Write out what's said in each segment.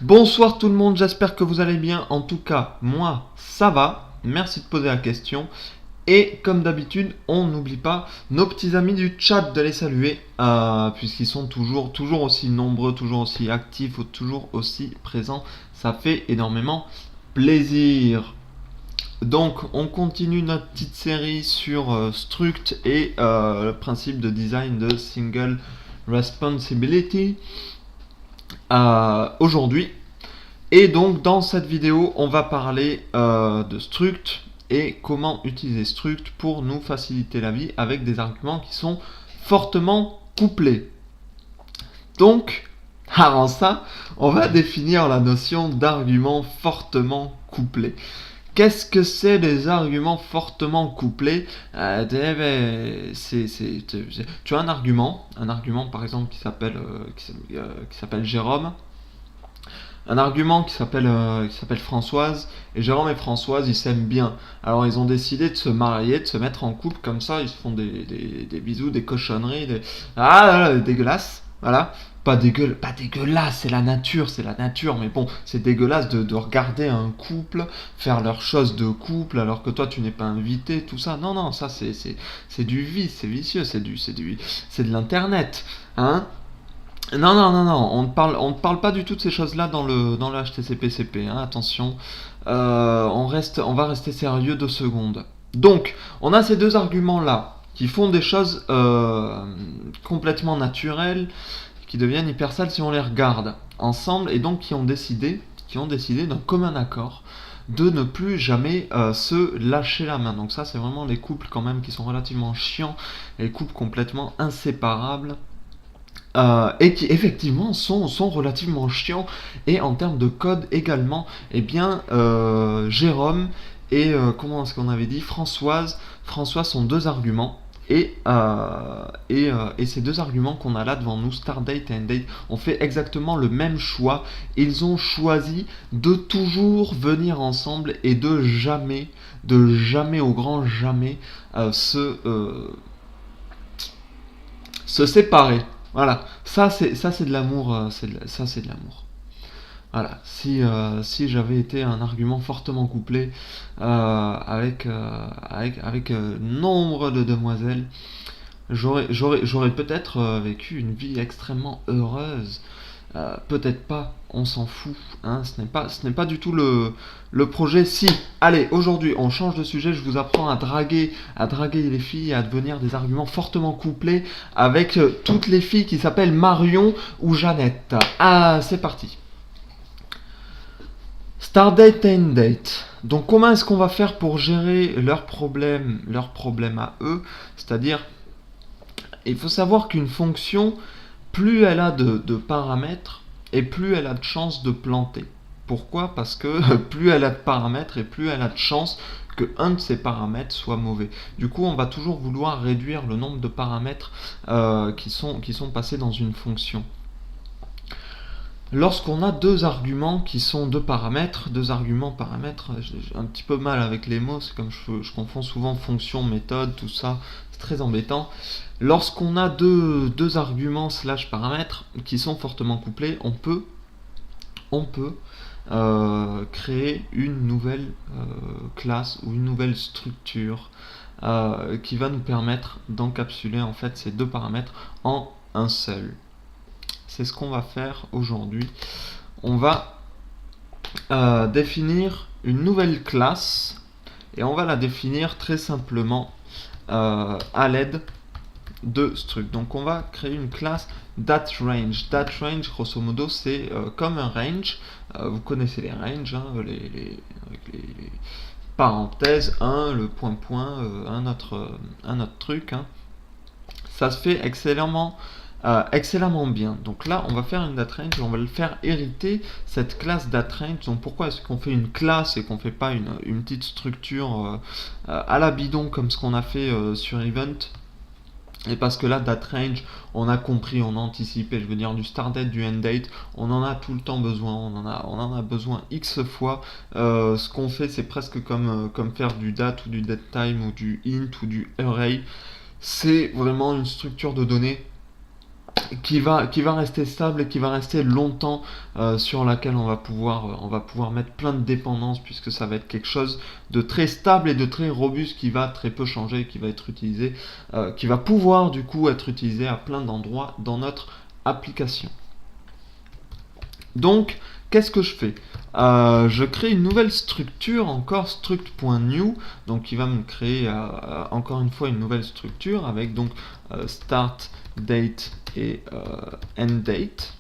Bonsoir tout le monde, j'espère que vous allez bien. En tout cas, moi, ça va. Merci de poser la question. Et comme d'habitude, on n'oublie pas nos petits amis du chat de les saluer, puisqu'ils sont toujours aussi nombreux, toujours aussi actifs, ou toujours aussi présents. Ça fait énormément plaisir. Donc, on continue notre petite série sur Struct et le principe de design de Single Responsibility aujourd'hui. Et donc dans cette vidéo, on va parler de Struct et comment utiliser Struct pour nous faciliter la vie avec des arguments qui sont fortement couplés. Donc, avant ça, on va définir la notion d'argument fortement couplé. Qu'est-ce que c'est les arguments fortement couplés Tu as un argument par exemple qui s'appelle Jérôme, un argument qui s'appelle Françoise, et Jérôme et Françoise, ils s'aiment bien. Alors ils ont décidé de se marier, de se mettre en couple, comme ça, ils se font des bisous, des cochonneries, dégueulasse, voilà. Pas dégueulasse, c'est la nature, mais bon, c'est dégueulasse de regarder un couple faire leurs choses de couple alors que toi tu n'es pas invité, tout ça. Non, non, ça c'est du vice, c'est vicieux, c'est de l'internet, hein. Non, non, non, non, on ne parle pas du tout de ces choses-là dans le HTCP/CP, hein, attention. On va rester sérieux 2 secondes. Donc, on a ces deux arguments-là qui font des choses complètement naturelles, qui deviennent hyper sales si on les regarde ensemble, et donc qui ont décidé d'un commun accord de ne plus jamais se lâcher la main. Donc ça, c'est vraiment les couples quand même qui sont relativement chiants, les couples complètement inséparables. Et qui effectivement sont relativement chiants, et en termes de code également. Eh bien, Jérôme et comment est-ce qu'on avait dit, Françoise sont deux arguments, et ces deux arguments qu'on a là devant nous, start date et end date, ont fait exactement le même choix. Ils ont choisi de toujours venir ensemble et de jamais au grand jamais se séparer. Voilà, ça c'est de l'amour, ça c'est de l'amour. Voilà, si j'avais été un argument fortement couplé avec nombre de demoiselles, j'aurais peut-être vécu une vie extrêmement heureuse. Peut-être pas, on s'en fout, hein, ce n'est pas du tout le projet. Si, allez, aujourd'hui on change de sujet, je vous apprends à draguer les filles, à devenir des arguments fortement couplés avec toutes les filles qui s'appellent Marion ou Jeannette. Ah, c'est parti. Start date, end date. Donc comment est-ce qu'on va faire pour gérer leurs problèmes à eux? C'est-à-dire, il faut savoir qu'une fonction, plus elle a de paramètres, et plus elle a de chances de planter. Pourquoi? Parce que plus elle a de paramètres, et plus elle a de chances que un de ces paramètres soit mauvais. Du coup, on va toujours vouloir réduire le nombre de paramètres qui sont passés dans une fonction. Lorsqu'on a deux arguments qui sont deux arguments paramètres, j'ai un petit peu mal avec les mots, c'est comme je confonds souvent fonction, méthode, tout ça, c'est très embêtant. Lorsqu'on a deux arguments slash paramètres qui sont fortement couplés, on peut créer une nouvelle classe ou une nouvelle structure qui va nous permettre d'encapsuler en fait ces deux paramètres en un seul. C'est ce qu'on va faire aujourd'hui. On va définir une nouvelle classe, et on va la définir très simplement à l'aide de struct. Donc on va créer une classe datRange. datRange, grosso modo, c'est comme un range. Vous connaissez les ranges, hein, avec les parenthèses, le point, un autre truc. Hein. Ça se fait excellemment bien. Donc là, on va faire une datRange, on va le faire hériter cette classe datRange. Donc pourquoi est-ce qu'on fait une classe et qu'on fait pas une petite structure à la bidon comme ce qu'on a fait sur Event? Et parce que là, datRange, on a compris, on a anticipé, je veux dire, du start date, du end date, on en a tout le temps besoin, on en a besoin X fois. Ce qu'on fait, c'est presque comme faire du date ou du datetime ou du int ou du array. C'est vraiment une structure de données qui va rester stable et qui va rester longtemps, sur laquelle on va pouvoir mettre plein de dépendances, puisque ça va être quelque chose de très stable et de très robuste qui va très peu changer, qui va être utilisé, qui va pouvoir du coup être utilisé à plein d'endroits dans notre application. Donc, qu'est-ce que je fais? Je crée une nouvelle structure, encore struct.new, donc qui va me créer encore une fois une nouvelle structure avec donc start date et end date.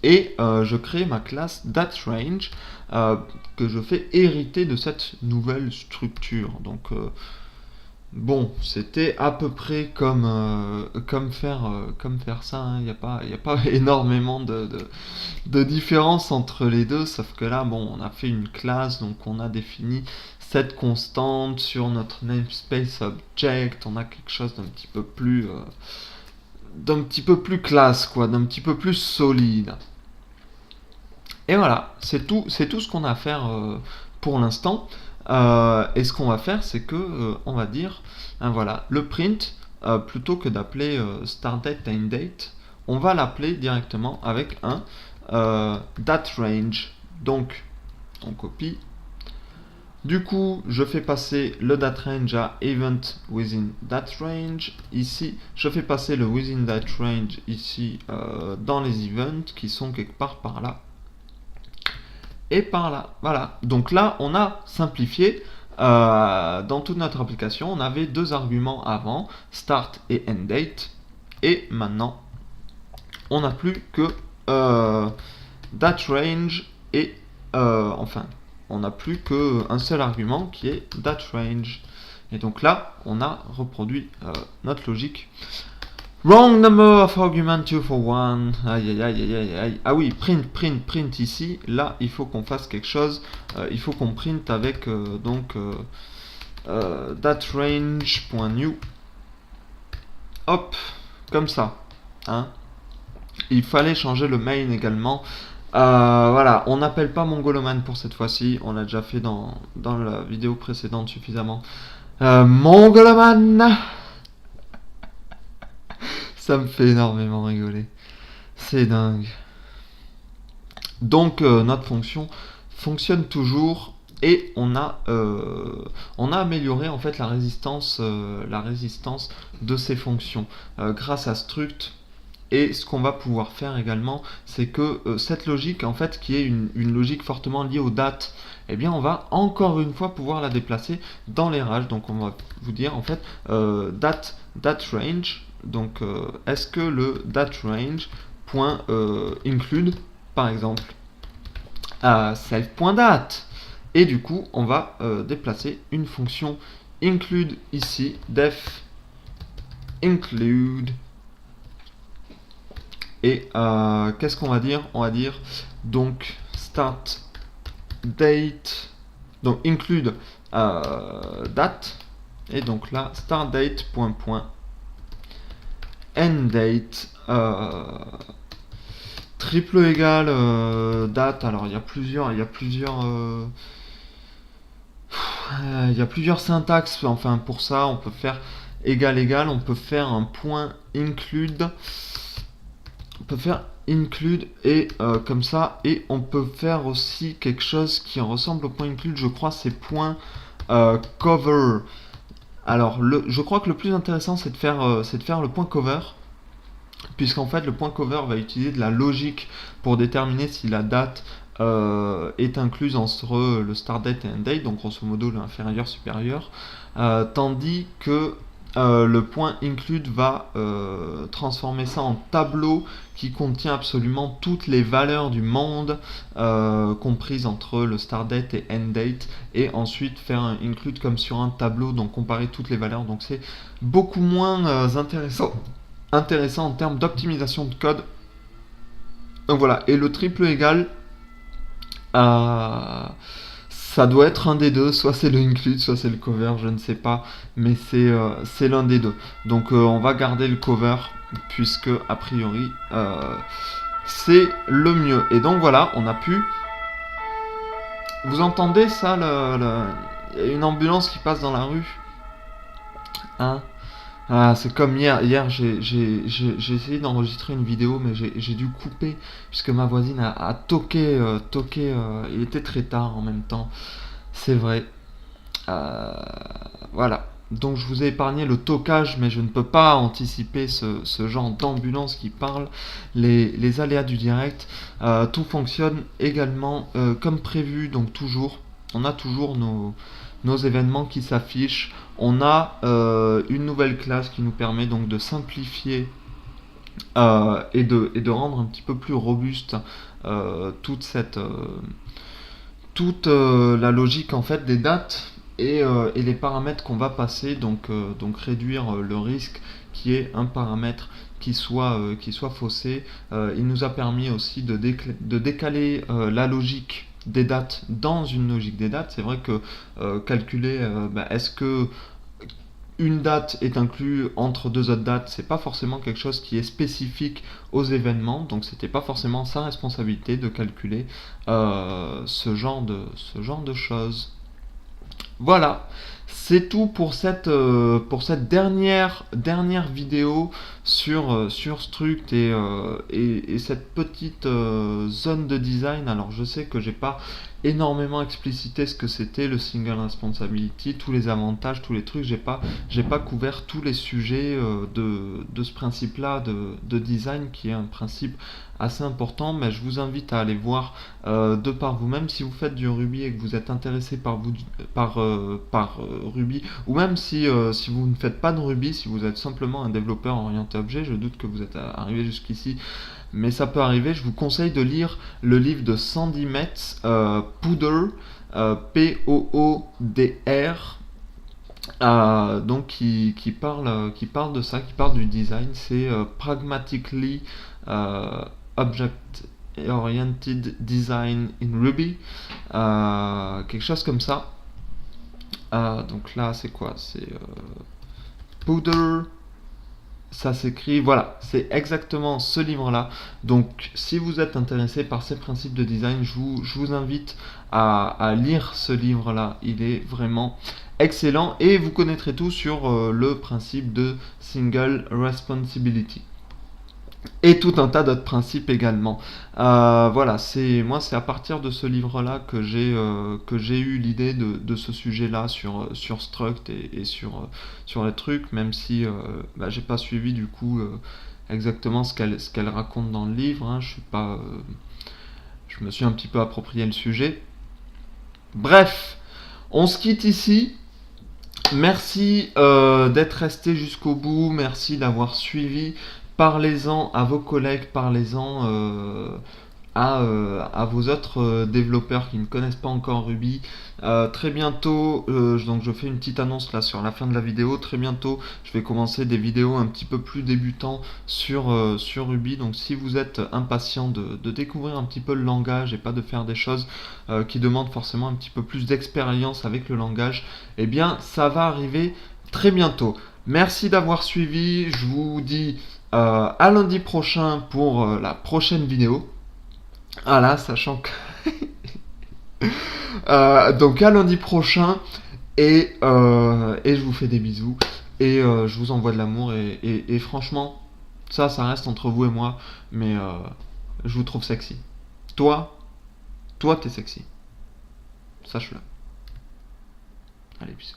Et je crée ma classe dateRange que je fais hériter de cette nouvelle structure. Donc bon, c'était à peu près comme faire ça. Il n'y a pas énormément de différence entre les deux, sauf que là, bon, on a fait une classe, donc on a défini cette constante sur notre namespace object. On a quelque chose d'un petit peu plus classe, quoi, d'un petit peu plus solide. Et voilà, c'est tout ce qu'on a à faire pour l'instant. Et ce qu'on va faire, c'est que on va dire, voilà, le print, plutôt que d'appeler startDate endDate, on va l'appeler directement avec un dateRange. Donc, on copie. Du coup, je fais passer le dateRange à event within dateRange. Ici, je fais passer le within dateRange ici dans les events qui sont quelque part par là et par là. Voilà. Donc là, on a simplifié. Dans toute notre application, on avait deux arguments avant, start et end date. Et maintenant, on n'a plus que dateRange et enfin, on n'a plus qu'un seul argument qui est dateRange. Et donc là, on a reproduit notre logique. Wrong number of argument 2 for 1. Aïe aïe aïe aïe aïe. Ah oui, print ici. Là, il faut qu'on fasse quelque chose. Il faut qu'on print avec dateRange.new. Hop, comme ça. Hein. Il fallait changer le main également. Voilà, on n'appelle pas Mongoloman pour cette fois-ci. On l'a déjà fait dans la vidéo précédente suffisamment. Mongoloman. Ça me fait énormément rigoler. C'est dingue. Donc notre fonction fonctionne toujours et on a amélioré en fait la résistance de ces fonctions grâce à struct. Et ce qu'on va pouvoir faire également, c'est que cette logique, en fait, qui est une logique fortement liée aux dates, eh bien, on va encore une fois pouvoir la déplacer dans les ranges. Donc, on va vous dire, en fait, dateRange. Donc, est-ce que le dateRange.include, par exemple, self.date. Et du coup, on va déplacer une fonction include ici, def include. Et qu'est-ce qu'on va dire? On va dire donc start date, donc include date, et donc là start date end date triple égal date. Alors il y a plusieurs syntaxes. Enfin pour ça, on peut faire égal, on peut faire un point include. On peut faire include et comme ça, et on peut faire aussi quelque chose qui ressemble au point include, je crois, c'est point cover. Alors je crois que le plus intéressant c'est de faire le point cover, puisqu'en fait le point cover va utiliser de la logique pour déterminer si la date est incluse entre le start date et end date, donc grosso modo l'inférieur supérieur, tandis que le point include va transformer ça en tableau qui contient absolument toutes les valeurs du monde comprises entre le start date et end date, et ensuite faire un include comme sur un tableau, donc comparer toutes les valeurs. Donc c'est beaucoup moins intéressant en termes d'optimisation de code. Donc voilà, et le triple égal, ça doit être un des deux, soit c'est le include, soit c'est le cover, je ne sais pas, mais c'est l'un des deux. Donc on va garder le cover, puisque a priori c'est le mieux. Et donc voilà, on a pu... Vous entendez ça, il y a une ambulance qui passe dans la rue, hein? Ah, c'est comme hier. Hier, j'ai essayé d'enregistrer une vidéo, mais j'ai dû couper puisque ma voisine a toqué. Il était très tard en même temps. C'est vrai. Euh, voilà. Donc je vous ai épargné le toquage, mais je ne peux pas anticiper ce genre d'ambulance qui parle, les aléas du direct. Tout fonctionne également comme prévu, donc toujours. On a toujours nos événements qui s'affichent. On a une nouvelle classe qui nous permet donc de simplifier et de rendre un petit peu plus robuste toute la logique en fait des dates et les paramètres qu'on va passer, donc réduire le risque qui est un paramètre qui soit faussé. Il nous a permis aussi de décaler la logique des dates dans une logique des dates. C'est vrai que calculer est-ce que une date est inclue entre deux autres dates, c'est pas forcément quelque chose qui est spécifique aux événements, donc c'était pas forcément sa responsabilité de calculer ce genre de choses. Voilà, c'est tout pour cette dernière vidéo sur Struct et cette petite zone de design. Alors je sais que j'ai pas énormément explicité ce que c'était le single responsibility, tous les avantages, tous les trucs. J'ai pas couvert tous les sujets de ce principe-là de design qui est un principe assez important, mais je vous invite à aller voir de par vous-même si vous faites du Ruby et que vous êtes intéressé par Ruby, ou même si vous ne faites pas de Ruby, si vous êtes simplement un développeur orienté objet. Je doute que vous êtes arrivé jusqu'ici, mais ça peut arriver. Je vous conseille de lire le livre de Sandy Metz, Poodr, Poodr, donc qui parle de ça, qui parle du design. C'est Pragmatically euh, Object Oriented Design in Ruby, quelque chose comme ça. Donc là, c'est quoi? C'est Powder. Ça s'écrit, voilà, c'est exactement ce livre-là. Donc, si vous êtes intéressé par ces principes de design, je vous invite à lire ce livre-là. Il est vraiment excellent et vous connaîtrez tout sur le principe de single responsibility et tout un tas d'autres principes également. Voilà, c'est à partir de ce livre-là que j'ai eu l'idée de ce sujet-là sur Struct et sur les trucs, même si j'ai pas suivi du coup exactement ce qu'elle raconte dans le livre. Hein. Je me suis un petit peu approprié le sujet. Bref, on se quitte ici. Merci d'être resté jusqu'au bout, merci d'avoir suivi. Parlez-en à vos collègues, parlez-en à vos autres développeurs qui ne connaissent pas encore Ruby. Très bientôt, donc je fais une petite annonce là sur la fin de la vidéo. Très bientôt, je vais commencer des vidéos un petit peu plus débutants sur Ruby. Donc si vous êtes impatient de découvrir un petit peu le langage et pas de faire des choses qui demandent forcément un petit peu plus d'expérience avec le langage, eh bien ça va arriver très bientôt. Merci d'avoir suivi. Je vous dis à lundi prochain pour la prochaine vidéo. Voilà, sachant que donc à lundi prochain et je vous fais des bisous et je vous envoie de l'amour et franchement ça reste entre vous et moi, mais je vous trouve sexy. Toi, toi t'es sexy, sache-le. Allez, bisous.